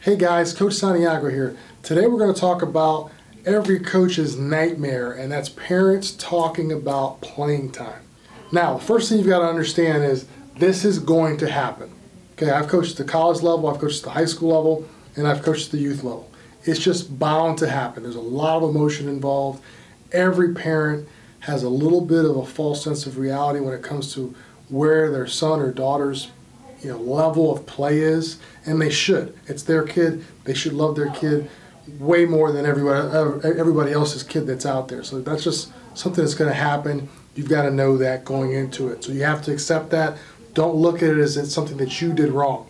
Hey guys, Coach Santiago here. Today we're going to talk about every coach's nightmare, and that's parents talking about playing time. Now, the first thing you've got to understand is this is going to happen. Okay, I've coached at the college level, I've coached at the high school level, and I've coached at the youth level. It's just bound to happen. There's a lot of emotion involved. Every parent has a little bit of a false sense of reality when it comes to where their son or daughter's level of play is, and they should. It's their kid. They should love their kid way more than everybody else's kid that's out there. So that's just something that's going to happen. You've got to know that going into it. So you have to accept that. Don't look at it as it's something that you did wrong.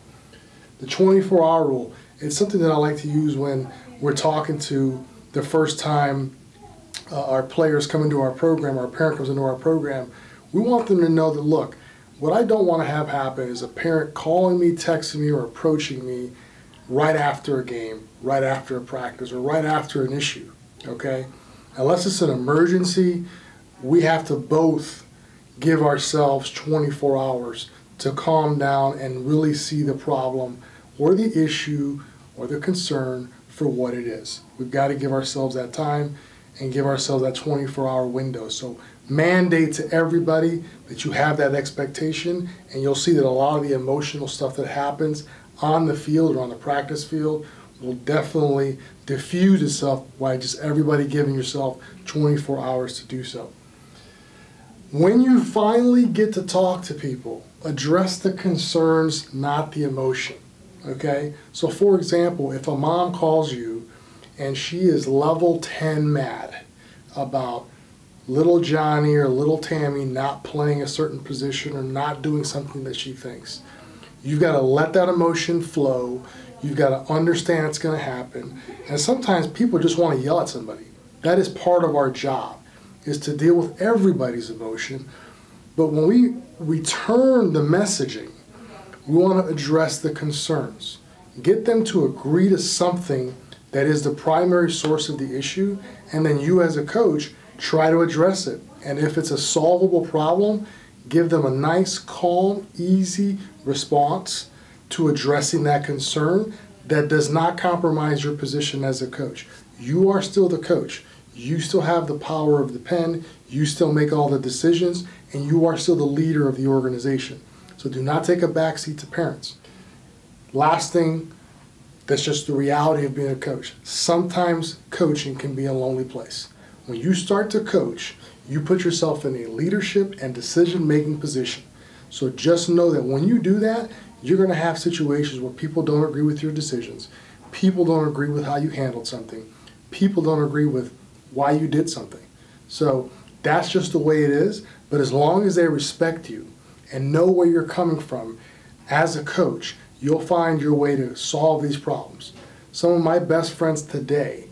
The 24-hour rule, it's something that I like to use when we're talking to the first time our players come into our program, or a parent comes into our program. We want them to know that, look, what I don't want to have happen is a parent calling me, texting me, or approaching me right after a game, right after a practice, or right after an issue, okay? Unless it's an emergency, we have to both give ourselves 24 hours to calm down and really see the problem or the issue or the concern for what it is. We've got to give ourselves that time and give ourselves that 24-hour window. So mandate to everybody that you have that expectation, and you'll see that a lot of the emotional stuff that happens on the field or on the practice field will definitely diffuse itself by just everybody giving yourself 24 hours to do so. When you finally get to talk to people, address the concerns, not the emotion, okay? So for example, if a mom calls you and she is level 10 mad about little Johnny or little Tammy not playing a certain position or not doing something that she thinks, you've got to let that emotion flow. You've got to understand it's going to happen. And sometimes people just want to yell at somebody. That is part of our job, is to deal with everybody's emotion. But when we return the messaging, we want to address the concerns. Get them to agree to something that is the primary source of the issue, and then you as a coach try to address it. And if it's a solvable problem, give them a nice, calm, easy response to addressing that concern that does not compromise your position as a coach. You are still the coach. You still have the power of the pen. You still make all the decisions, and you are still the leader of the organization. So do not take a backseat to parents. Last thing, that's just the reality of being a coach. Sometimes coaching can be a lonely place. When you start to coach, you put yourself in a leadership and decision-making position. So just know that when you do that, you're going to have situations where people don't agree with your decisions. People don't agree with how you handled something. People don't agree with why you did something. So that's just the way it is. But as long as they respect you and know where you're coming from as a coach, you'll find your way to solve these problems. Some of my best friends today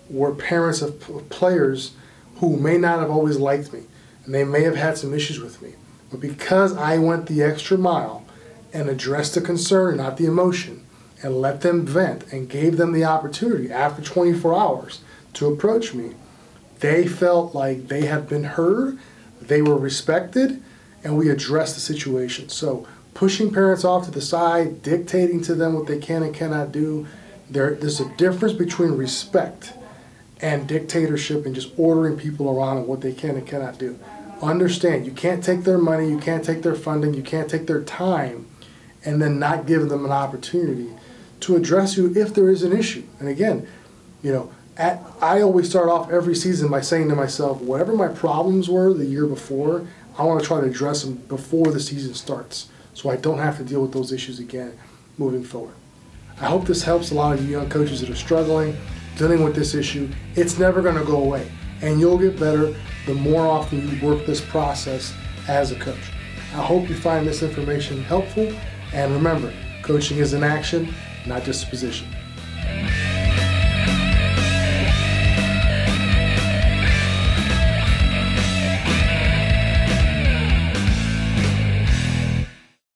were parents of players who may not have always liked me, and they may have had some issues with me. But because I went the extra mile and addressed the concern, not the emotion, and let them vent and gave them the opportunity after 24 hours to approach me, they felt like they had been heard, they were respected, and we addressed the situation. So pushing parents off to the side, dictating to them what they can and cannot do, there's a difference between respect and dictatorship and just ordering people around and what they can and cannot do. Understand, you can't take their money, you can't take their funding, you can't take their time and then not give them an opportunity to address you if there is an issue. And again, I always start off every season by saying to myself, whatever my problems were the year before, I want to try to address them before the season starts so I don't have to deal with those issues again moving forward. I hope this helps a lot of you young coaches that are struggling, dealing with this issue. It's never going to go away, and you'll get better the more often you work this process as a coach. I hope you find this information helpful, and remember, coaching is an action, not just a position.